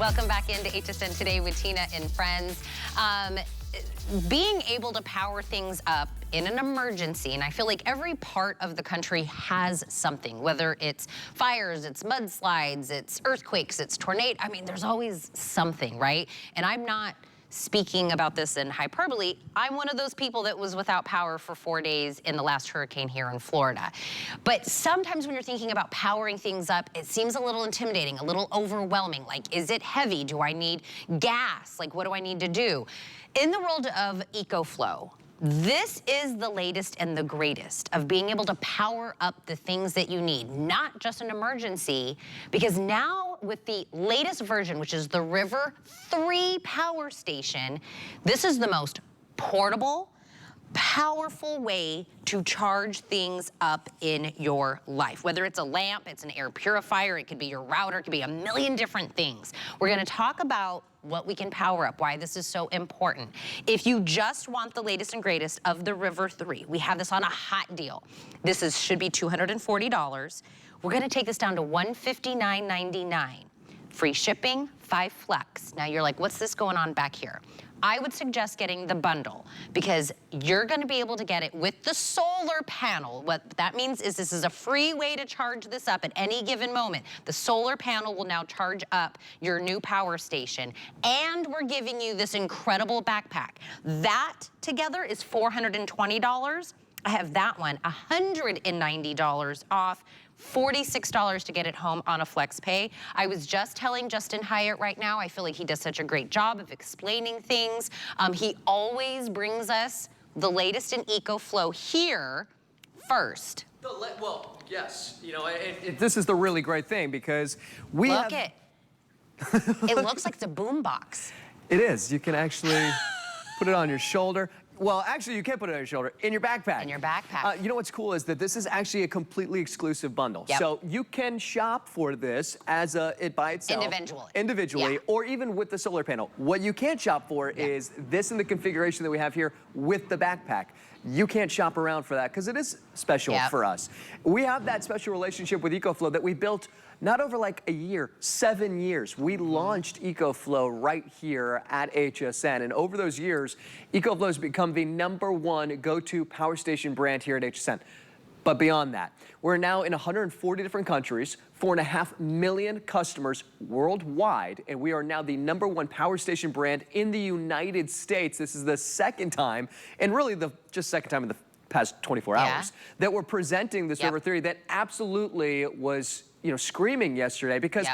Welcome back into HSN Today with Tina and friends. Being able to power things up in an emergency, and I feel like every part of the country has something, whether it's fires, it's mudslides, it's earthquakes, it's tornado. I mean, there's always something, right? And I'm not speaking about this in hyperbole. I'm one of those people that was without power for 4 days in the last hurricane here in Florida. But sometimes when you're thinking about powering things up, it seems a little intimidating, a little overwhelming. Like, is it heavy? Do I need gas? Like, what do I need to do? In the world of EcoFlow, this is the latest and the greatest of being able to power up the things that you need, not just an emergency, because now with the latest version, which is the River 3 power station, this is the most portable, powerful way to charge things up in your life. Whether it's a lamp, it's an air purifier, it could be your router, it could be a million different things. We're gonna talk about what we can power up, why this is so important. If you just want the latest and greatest of the River 3, we have this on a hot deal. This should be $240. We're gonna take this down to $159.99. Free shipping, 5 flex. Now you're like, what's this going on back here? I would suggest getting the bundle because you're gonna be able to get it with the solar panel. What that means is this is a free way to charge this up at any given moment. The solar panel will now charge up your new power station, and we're giving you this incredible backpack. That together is $420. I have that one, $190 off. $46 to get it home on a flex pay. I was just telling Justin Hyatt right now, I feel like he does such a great job of explaining things. He always brings us the latest in EcoFlow here first. Well, yes, you know, this is the really great thing because we Look it. It looks like it's a boombox. It is. You can actually put it on your shoulder. Well, actually, you can't put it on your shoulder. In your backpack. In your backpack. You know what's cool is that this is actually a completely exclusive bundle. Yep. So you can shop for this as it by itself. Individually, yeah. Or even with the solar panel. What you can't shop for is this in the configuration that we have here with the backpack. You can't shop around for that because it is special for us. We have that special relationship with EcoFlow that we built not over like a year, 7 years. We launched EcoFlow right here at HSN. And over those years, EcoFlow has become the #1 go-to power station brand here at HSN. But beyond that, we're now in 140 different countries, 4.5 million customers worldwide, and we are now the #1 power station brand in the United States. This is the second time, and really just second time in the past 24 hours, that we're presenting this River 3 that absolutely was, you know, screaming yesterday because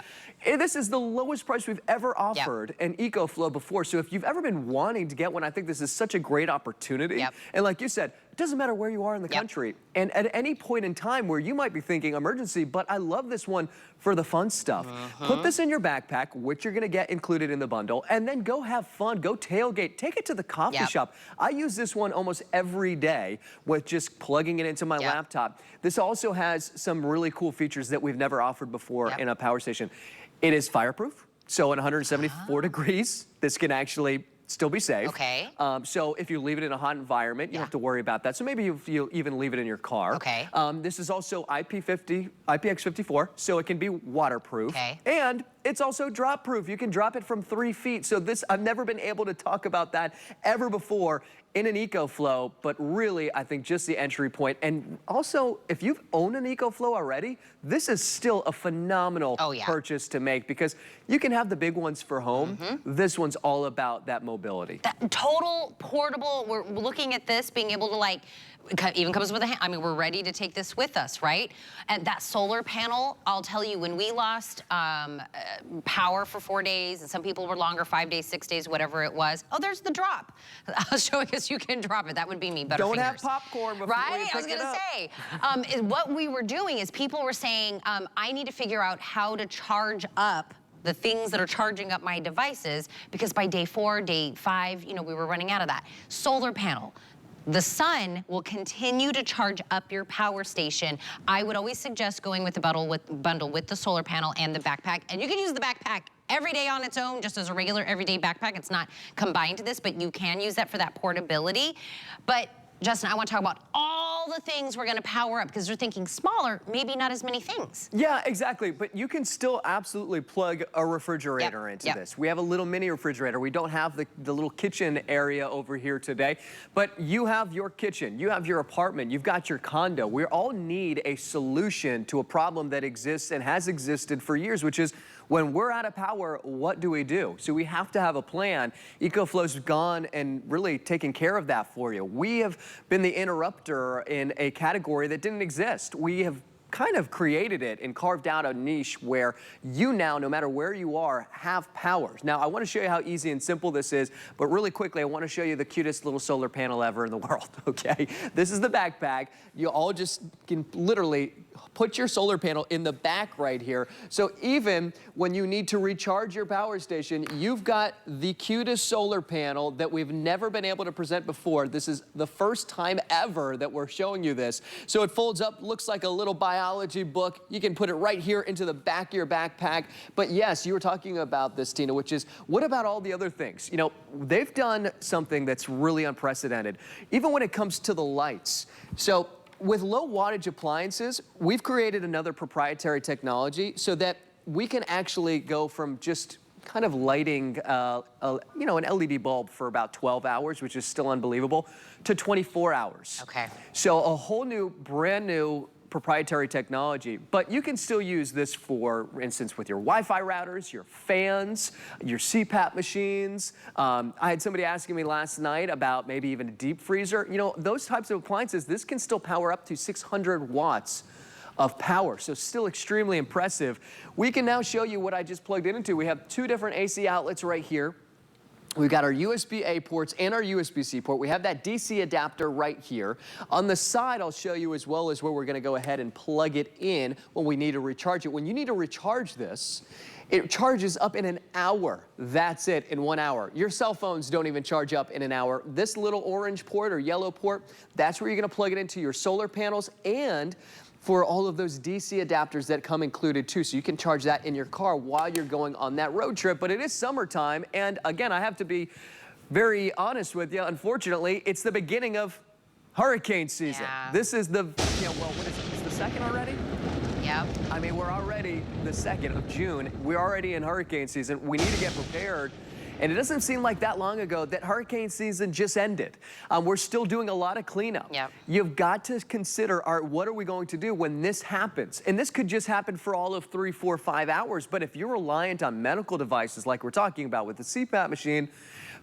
this is the lowest price we've ever offered an EcoFlow before. So if you've ever been wanting to get one, I think this is such a great opportunity. And like you said, it doesn't matter where you are in the country. And at any point in time where you might be thinking emergency, but I love this one for the fun stuff. Put this in your backpack, which you're gonna get included in the bundle, and then go have fun, go tailgate, take it to the coffee shop. I use this one almost every day with just plugging it into my laptop. This also has some really cool features that we've never offered before in a power station. It is fireproof, so at 174 degrees, this can actually still be safe. So if you leave it in a hot environment, you don't have to worry about that. So maybe you'll even leave it in your car. This is also IPX54, so it can be waterproof. And it's also drop proof. You can drop it from 3 feet. So this, I've never been able to talk about that ever before in an EcoFlow, but really, I think just the entry point. And also, if you've owned an EcoFlow already, this is still a phenomenal purchase to make because you can have the big ones for home. This one's all about that mobility. That total portable, we're looking at this, being able to like, even comes with a hand. I mean, we're ready to take this with us, right? And that solar panel, I'll tell you, when we lost power for 4 days, and some people were longer, 5 days, 6 days, whatever it was. Oh, there's the drop. I was showing us you can drop it. That would be me, Butterfingers. Don't have popcorn before you pick I was gonna say. What we were doing is people were saying, I need to figure out how to charge up the things that are charging up my devices because by day 4, day 5, you know, we were running out of that. Solar panel. The sun will continue to charge up your power station. I would always suggest going with the bundle with the solar panel and the backpack. And you can use the backpack every day on its own, just as a regular everyday backpack. It's not combined to this, but you can use that for that portability. But Justin, I want to talk about all the things we're going to power up, because they're thinking smaller, maybe not as many things. Yeah, exactly. But you can still absolutely plug a refrigerator into this. We have a little mini refrigerator. We don't have the little kitchen area over here today, but you have your kitchen, you have your apartment, you've got your condo. We all need a solution to a problem that exists and has existed for years, which is when we're out of power, what do we do? So we have to have a plan. EcoFlow's gone and really taken care of that for you. We have been the interrupter in a category that didn't exist. We have kind of created it and carved out a niche where you now, no matter where you are, have power. Now, I want to show you how easy and simple this is, but really quickly, I want to show you the cutest little solar panel ever in the world, okay? This is the backpack. You all just can literally put your solar panel in the back right here. So even when you need to recharge your power station, you've got the cutest solar panel that we've never been able to present before. This is the first time ever that we're showing you this. So it folds up, looks like a little biology book. You can put it right here into the back of your backpack. But yes, you were talking about this, Tina, which is, what about all the other things? You know, they've done something that's really unprecedented, even when it comes to the lights. So with low wattage appliances, we've created another proprietary technology so that we can actually go from just kind of lighting, you know, an LED bulb for about 12 hours, which is still unbelievable, to 24 hours. Okay. So a whole new, brand new proprietary technology, but you can still use this for instance with your Wi-Fi routers, your fans, your CPAP machines. I had somebody asking me last night about maybe even a deep freezer. You know, those types of appliances, this can still power up to 600 watts of power, so still extremely impressive. We can now show you what I just plugged it into. We have two different AC outlets right here. We've got our USB-A ports and our USB-C port. We have that DC adapter right here. On the side, I'll show you as well as where we're gonna go ahead and plug it in when we need to recharge it. When you need to recharge this, it charges up in an hour. That's it, in 1 hour. Your cell phones don't even charge up in an hour. This little orange port or yellow port, that's where you're gonna plug it into your solar panels and for all of those DC adapters that come included too. So you can charge that in your car while you're going on that road trip. But it is summertime, and again, I have to be very honest with you. Unfortunately, it's the beginning of hurricane season. Yeah. This is the, you know, well, what is it? It's the second already? Yep. I mean, we're already the 2nd of June. We're already in hurricane season. We need to get prepared. And it doesn't seem like that long ago that hurricane season just ended. We're still doing a lot of cleanup. Yep. You've got to consider, all right, what are we going to do when this happens? And this could just happen for all of 3, 4, 5 hours. But if you're reliant on medical devices like we're talking about with the CPAP machine,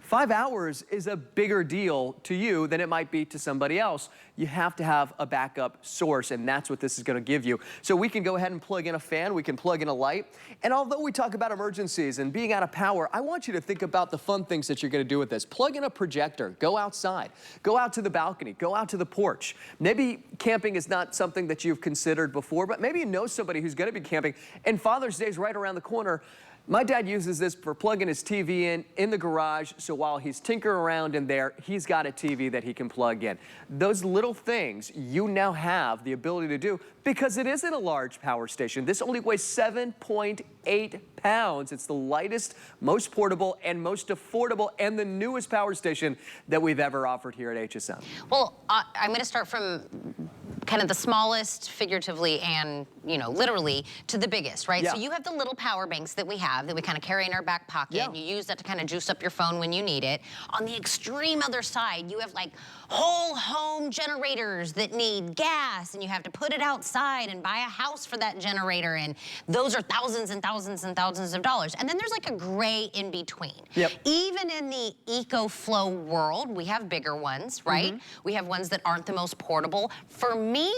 5 hours is a bigger deal to you than it might be to somebody else. You have to have a backup source, and that's what this is going to give you. So we can go ahead and plug in a fan, we can plug in a light, and although we talk about emergencies and being out of power, I want you to think about the fun things that you're going to do with this. Plug in a projector, go outside, go out to the balcony, go out to the porch. Maybe camping is not something that you've considered before, but maybe you know somebody who's going to be camping, and Father's Day is right around the corner. My dad uses this for plugging his TV in the garage, so while he's tinkering around in there, he's got a TV that he can plug in. Those little things you now have the ability to do because it isn't a large power station. This only weighs 7.8 pounds. It's the lightest, most portable, and most affordable, and the newest power station that we've ever offered here at HSM. Well, I'm going to start from kind of the smallest, figuratively and, you know, literally, to the biggest, right? Yeah. So you have the little power banks that we have that we kind of carry in our back pocket. Yeah. And you use that to kind of juice up your phone when you need it. On the extreme other side, you have like whole home generators that need gas, and you have to put it outside and buy a house for that generator, and those are thousands and thousands and thousands of dollars. And then there's like a gray in between. Yep. Even in the EcoFlow world, we have bigger ones, right? Mm-hmm. We have ones that aren't the most portable. For me,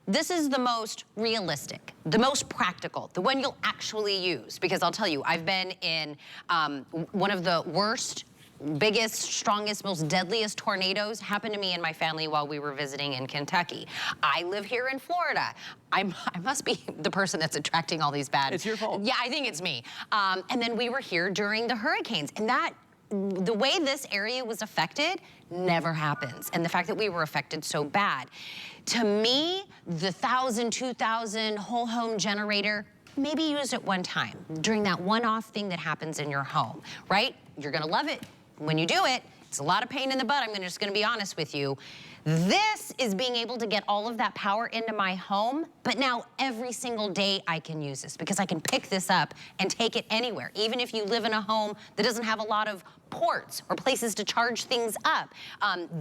this is the most realistic, the most practical, the one you'll actually use. Because I'll tell you, I've been in one of the worst, biggest, strongest, most deadliest tornadoes happened to me and my family while we were visiting in Kentucky. I live here in Florida. I must be the person that's attracting all these bad. It's your fault. Yeah, I think it's me. And then we were here during the hurricanes, and the way this area was affected never happens. And the fact that we were affected so bad. To me, the 1,000, 2,000 whole home generator, maybe use it one time during that one-off thing that happens in your home, right? You're gonna love it when you do it. It's a lot of pain in the butt, I'm just gonna be honest with you. This is being able to get all of that power into my home, but now every single day I can use this because I can pick this up and take it anywhere. Even if you live in a home that doesn't have a lot of ports or places to charge things up,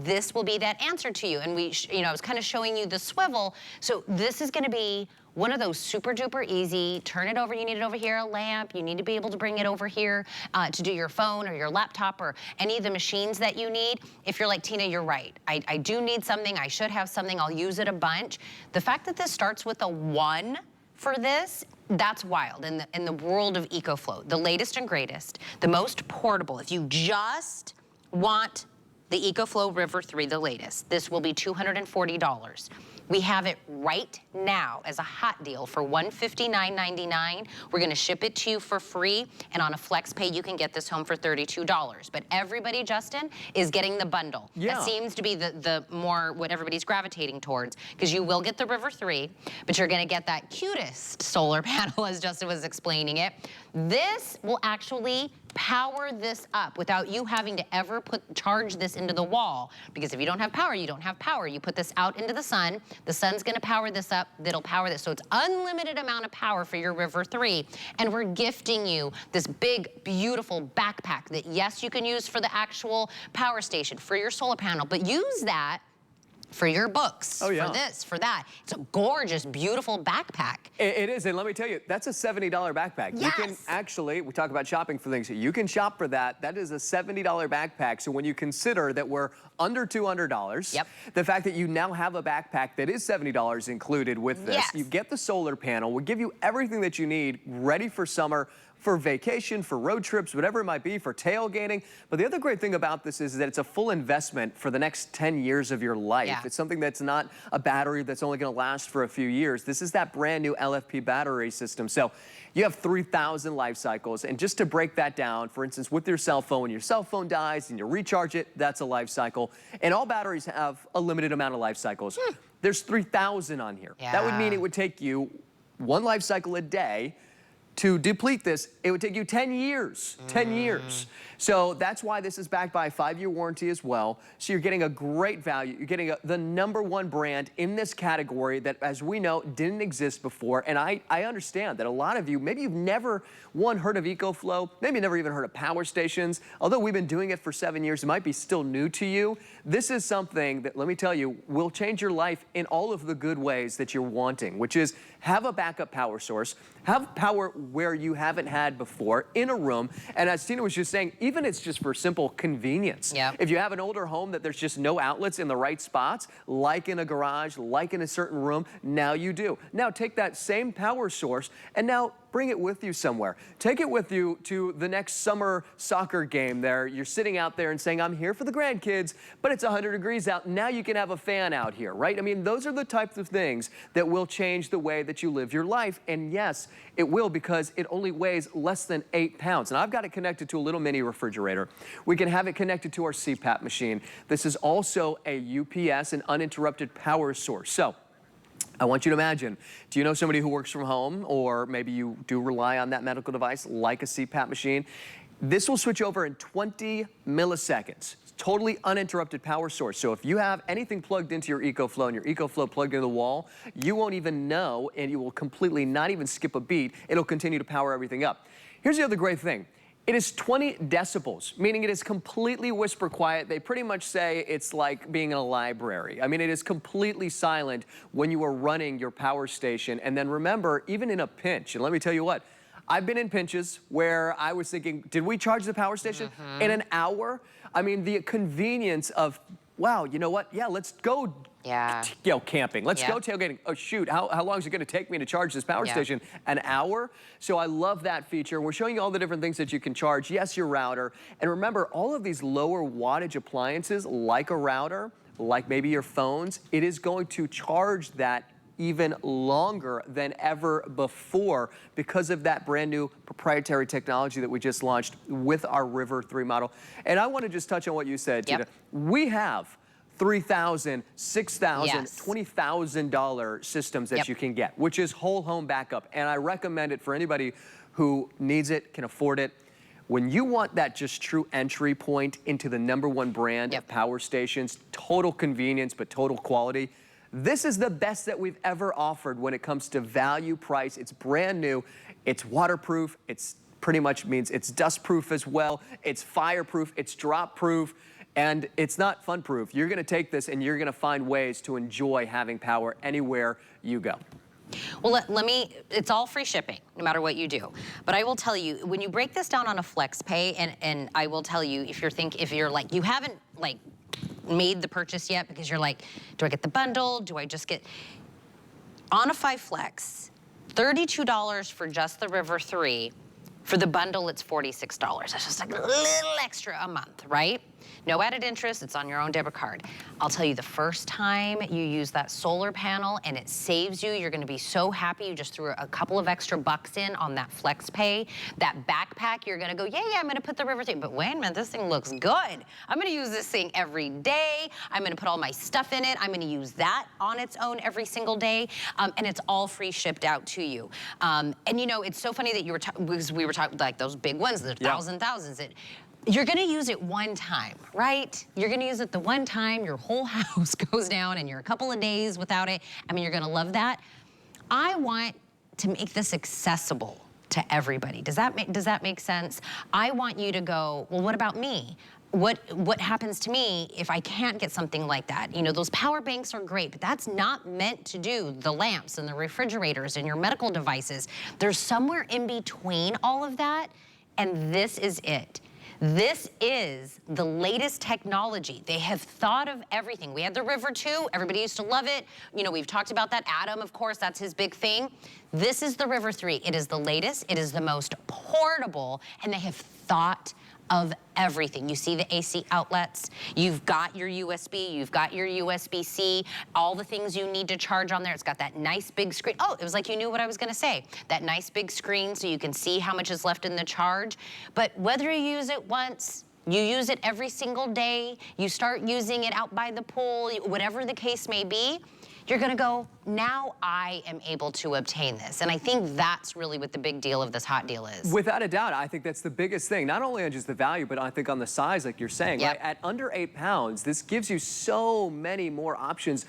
this will be that answer to you. And I was kind of showing you the swivel. So this is going to be one of those super duper easy, turn it over, you need it over here, a lamp, you need to be able to bring it over here to do your phone or your laptop or any of the machines that you need. If you're like, Tina, you're right. I do need something, I should have something, I'll use it a bunch. The fact that this starts with a 1 for this, that's wild in the world of EcoFlow. The latest and greatest, the most portable. If you just want the EcoFlow River 3, the latest, this will be $240. We have it right now as a hot deal for $159.99. We're gonna ship it to you for free, and on a flex pay, you can get this home for $32. But everybody, Justin, is getting the bundle. Yeah. That seems to be the more what everybody's gravitating towards, because you will get the River 3, but you're gonna get that cutest solar panel, as Justin was explaining it. This will actually power this up without you having to ever charge this into the wall, because if you don't have power, you don't have power. You put this out into the sun's gonna power this up, that'll power this. So it's unlimited amount of power for your River 3, and we're gifting you this big, beautiful backpack that, yes, you can use for the actual power station, for your solar panel, but use that for your books, for this, for that. It's a gorgeous, beautiful backpack. It is, and let me tell you, that's a $70 backpack. Yes. You can actually, we talk about shopping for things, you can shop for that. That is a $70 backpack. So when you consider that we're under $200, the fact that you now have a backpack that is $70 included with this, you get the solar panel, we give you everything that you need ready for summer, for vacation, for road trips, whatever it might be, for tailgating. But the other great thing about this is that it's a full investment for the next 10 years of your life. Yeah. It's something that's not a battery that's only gonna last for a few years. This is that brand new LFP battery system. So you have 3,000 life cycles. And just to break that down, for instance, with your cell phone, when your cell phone dies and you recharge it, that's a life cycle. And all batteries have a limited amount of life cycles. There's 3,000 on here. That would mean it would take you 1 life cycle a day. To deplete this, it would take you 10 years, 10 years. So that's why this is backed by a 5-year warranty as well. So you're getting a great value. You're getting the #1 brand in this category that, as we know, didn't exist before. And I understand that a lot of you, maybe you've never, heard of EcoFlow, maybe never even heard of power stations. Although we've been doing it for 7 years, it might be still new to you. This is something that, let me tell you, will change your life in all of the good ways that you're wanting, which is have a backup power source, have power where you haven't had before in a room. And as Tina was just saying, even it's just for simple convenience. If you have an older home that there's just no outlets in the right spots, like in a garage, like in a certain room, now you do. Now take that same power source and now bring it with you somewhere. Take it with you to the next summer soccer game there. You're sitting out there and saying, I'm here for the grandkids, but it's 100 degrees out. Now you can have a fan out here, right? I mean, those are the types of things that will change the way that you live your life. And yes, it will, because it only weighs less than 8 pounds. And I've got it connected to a little mini refrigerator. We can have it connected to our CPAP machine. This is also a UPS, an uninterrupted power source. So I want you to imagine, do you know somebody who works from home, or maybe you do rely on that medical device like a CPAP machine? This will switch over in 20 milliseconds. It's totally uninterrupted power source. So if you have anything plugged into your EcoFlow and your EcoFlow plugged into the wall, you won't even know, and you will completely not even skip a beat. It'll continue to power everything up. Here's the other great thing. It is 20 decibels, meaning it is completely whisper quiet. They pretty much say it's like being in a library. I mean, it is completely silent when you are running your power station. And then remember, even in a pinch, and let me tell you what, I've been in pinches where I was thinking, did we charge the power station in an hour? I mean, the convenience of, wow, you know what? Yeah, let's go camping. Let's go tailgating. Oh, shoot, how long is it going to take me to charge this power station? An hour? So I love that feature. We're showing you all the different things that you can charge. Yes, your router. And remember, all of these lower wattage appliances, like a router, like maybe your phones, it is going to charge that even longer than ever before because of that brand new proprietary technology that we just launched with our River 3 model. And I want to just touch on what you said, Tina. We have $3,000, $6,000, $20,000 systems that you can get, which is whole home backup. And I recommend it for anybody who needs it, can afford it. When you want that just true entry point into the #1 brand of power stations, total convenience, but total quality, this is the best that we've ever offered when it comes to value price. It's brand new, it's waterproof, it's pretty much means it's dust proof as well, it's fireproof, it's drop proof, and it's not fun proof. You're gonna take this and you're gonna find ways to enjoy having power anywhere you go. Well, it's all free shipping, no matter what you do. But I will tell you, when you break this down on a flex pay, and I will tell you, if you're like, you haven't like made the purchase yet because you're like, do I get the bundle? Do I just get, on a 5 flex, $32 for just the River 3. For the bundle, it's $46. That's just like a little extra a month, right? No added interest, it's on your own debit card. I'll tell you, the first time you use that solar panel and it saves you, you're gonna be so happy you just threw a couple of extra bucks in on that flex pay. That backpack, you're gonna go, yeah, I'm gonna put the River thing, but wait a minute, this thing looks good. I'm gonna use this thing every day. I'm gonna put all my stuff in it. I'm gonna use that on its own every single day. And it's all free shipped out to you. And you know, it's so funny that you were because we were talking like those big ones, the thousands. You're gonna use it one time, right? You're gonna use it the one time, your whole house goes down and you're a couple of days without it. I mean, you're gonna love that. I want to make this accessible to everybody. Does that make sense? I want you to go, well, what about me? What happens to me if I can't get something like that? You know, those power banks are great, but that's not meant to do the lamps and the refrigerators and your medical devices. There's somewhere in between all of that, and this is it. This is the latest technology. They have thought of everything. We had the River 2, everybody used to love it. You know, we've talked about that. Adam, of course, that's his big thing. This is the River 3. It is the latest, it is the most portable, and they have thought of everything. You see the AC outlets, you've got your USB, you've got your USB-C, all the things you need to charge on there. It's got that nice big screen. Oh, it was like you knew what I was gonna say. That nice big screen so you can see how much is left in the charge. But whether you use it once, you use it every single day, you start using it out by the pool, whatever the case may be, you're gonna go, now I am able to obtain this. And I think that's really what the big deal of this hot deal is. Without a doubt, I think that's the biggest thing. Not only on just the value, but I think on the size, like you're saying. Right? At under 8 pounds, this gives you so many more options.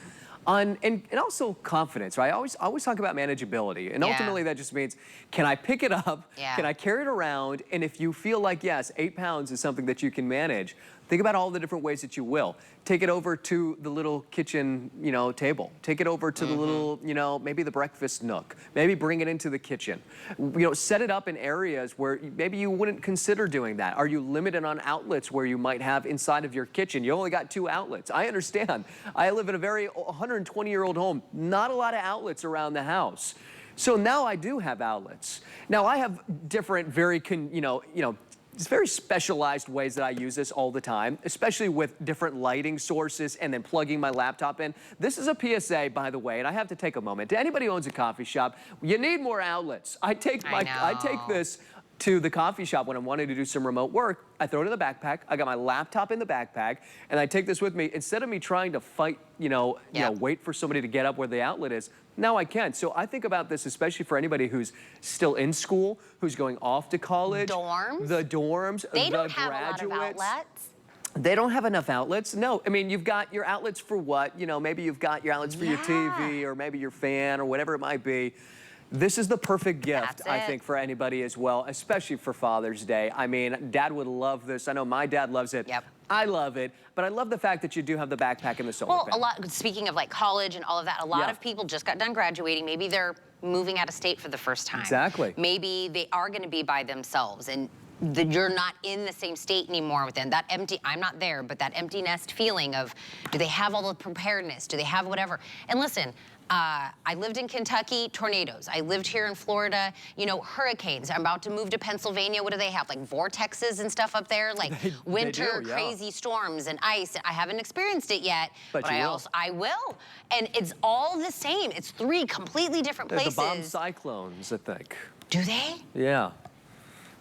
And also confidence, right? I always talk about manageability. And ultimately that just means, can I pick it up? Can I carry it around? And if you feel like, yes, 8 pounds is something that you can manage, think about all the different ways that you will. Take it over to the little kitchen, you know, table. Take it over to the little, you know, maybe the breakfast nook. Maybe bring it into the kitchen. You know, set it up in areas where maybe you wouldn't consider doing that. Are you limited on outlets where you might have inside of your kitchen? You only got 2 outlets. I understand. I live in a very 120-year-old home. Not a lot of outlets around the house. So now I do have outlets. Now I have different, very, it's very specialized ways that I use this all the time, especially with different lighting sources and then plugging my laptop in. This is a PSA, by the way, and I have to take a moment. To anybody who owns a coffee shop, you need more outlets. I take this to the coffee shop when I'm wanting to do some remote work. I throw it in the backpack. I got my laptop in the backpack, and I take this with me. Instead of me trying to fight, wait for somebody to get up where the outlet is, now I can. So I think about this, especially for anybody who's still in school, who's going off to college. Dorms? The dorms, they the don't have graduates. a lot of outlets. They don't have enough outlets. No, I mean, you've got your outlets for what? You know, maybe you've got your outlets for your TV or maybe your fan or whatever it might be. This is the perfect gift, I think, for anybody as well, especially for Father's Day. I mean, Dad would love this. I know my dad loves it. I love it, but I love the fact that you do have the backpack and the solar panel. Speaking of like college and all of that, a lot of people just got done graduating. Maybe they're moving out of state for the first time. Exactly. Maybe they are gonna be by themselves and you're not in the same state anymore with them. That empty, I'm not there, but that empty nest feeling of, do they have all the preparedness? Do they have whatever? And listen, I lived in Kentucky, tornadoes. I lived here in Florida, you know, hurricanes. I'm about to move to Pennsylvania. What do they have? Like vortexes and stuff up there? Like winter crazy storms and ice. I haven't experienced it yet, but I will. And it's all the same. It's 3 completely different places. The bomb cyclones, I think. Do they? Yeah.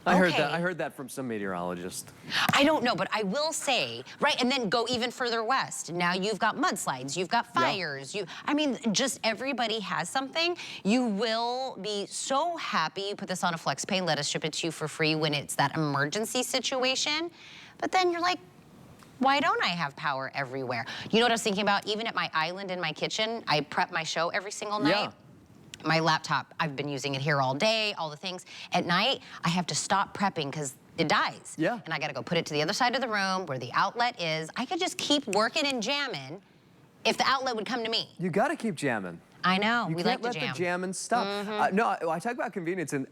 I heard that from some meteorologist. I don't know, but I will say, right, and then go even further west. Now you've got mudslides, you've got fires, I mean, just everybody has something. You will be so happy you put this on a flex pay, let us ship it to you for free when it's that emergency situation. But then you're like, why don't I have power everywhere? You know what I was thinking about? Even at my island in my kitchen, I prep my show every single night. Yeah. My laptop, I've been using it here all day, all the things. At night, I have to stop prepping because it dies. Yeah. And I gotta go put it to the other side of the room where the outlet is. I could just keep working and jamming if the outlet would come to me. You gotta keep jamming. I know, we like to jam. You can't let the jamming stop. No, I talk about convenience, and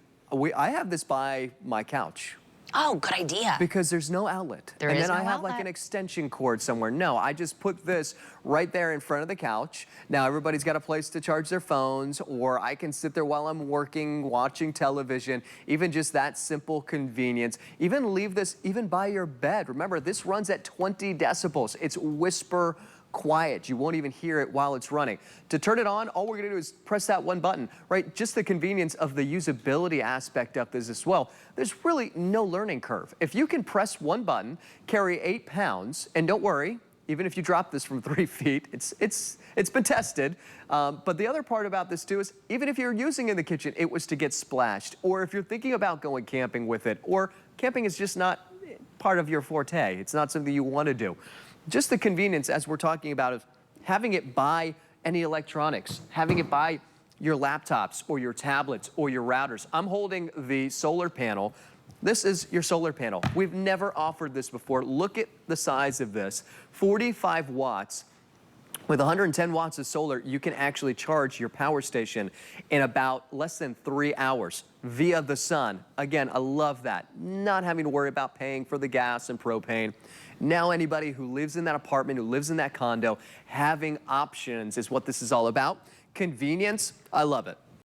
I have this by my couch. Oh, good idea. Because there's no outlet. There is no outlet. And then I have like an extension cord somewhere. No, I just put this right there in front of the couch. Now everybody's got a place to charge their phones, or I can sit there while I'm working, watching television. Even just that simple convenience. Even leave this even by your bed. Remember, this runs at 20 decibels. It's whisper quiet. You won't even hear it while it's running. To turn it on, all we're gonna do is press that one button, right? Just the convenience of the usability aspect of this as well. There's really no learning curve. If you can press one button, carry 8 pounds, and don't worry, even if you drop this from 3 feet, it's been tested. But the other part about this too is, even if you're using it in the kitchen, it was to get splashed, or if you're thinking about going camping with it, or camping is just not part of your forte, it's not something you want to do. Just the convenience, as we're talking about, of having it by any electronics, having it by your laptops or your tablets or your routers. I'm holding the solar panel. This is your solar panel. We've never offered this before. Look at the size of this. 45 watts. With 110 watts of solar, you can actually charge your power station in about less than 3 hours via the sun. Again, I love that. Not having to worry about paying for the gas and propane. Now anybody who lives in that apartment, who lives in that condo, having options is what this is all about. Convenience, I love it.